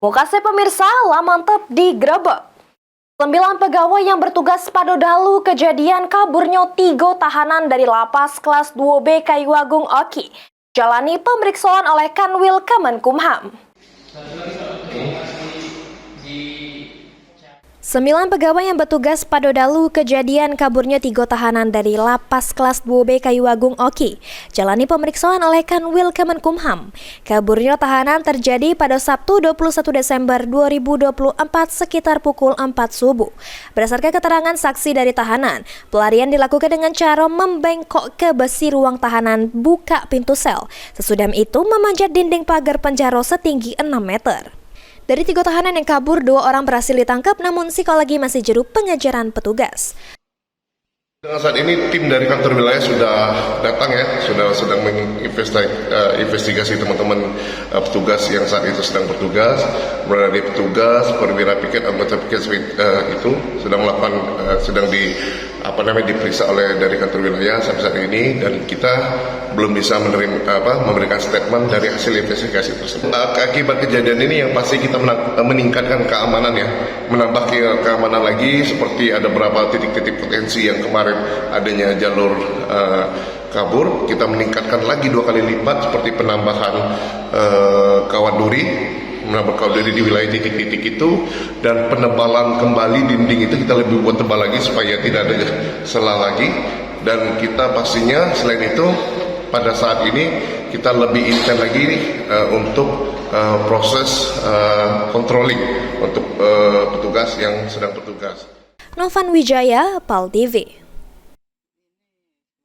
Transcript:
Mukase pemirsa, lah mantap digrebek. 9 pegawai yang bertugas pada dalu kejadian kaburnya 3 tahanan dari lapas kelas 2B Kayuagung Oki jalani pemeriksaan oleh Kanwil Kemenkumham. 9 pegawai yang bertugas pada dalu kejadian kaburnya 3 tahanan dari lapas kelas 2B Kayuagung Oki jalani pemeriksaan oleh Kanwil Kemenkumham. Kaburnya tahanan terjadi pada Sabtu 21 Desember 2024 sekitar pukul 4 subuh. Berdasarkan keterangan saksi dari tahanan, pelarian dilakukan dengan cara membengkok ke besi ruang tahanan buka pintu sel. Sesudah itu memanjat dinding pagar penjara setinggi 6 meter. Dari 3 tahanan yang kabur, 2 orang berhasil ditangkap, namun psikologi masih juru pengejaran petugas. Saat ini tim dari kantor wilayah sudah datang ya, sedang menginvestigasi teman-teman petugas yang saat itu sedang bertugas, berada di petugas, perwira piket, anggota piket itu sedang melakukan, diperiksa oleh dari kantor wilayah sampai saat ini, dan kita belum bisa memberikan statement dari hasil investigasi tersebut. Akibat kejadian ini yang pasti kita meningkatkan keamanan ya, menambah keamanan lagi, seperti ada beberapa titik-titik potensi yang kemarin adanya jalur kabur, kita meningkatkan lagi 2 kali lipat seperti penambahan kawat duri di wilayah titik-titik itu, dan penebalan kembali dinding itu kita lebih buat tebal lagi supaya tidak ada celah lagi. Dan kita pastinya selain itu pada saat ini kita lebih intens lagi untuk proses controlling untuk petugas yang sedang bertugas. Novan Wijaya, PAL TV.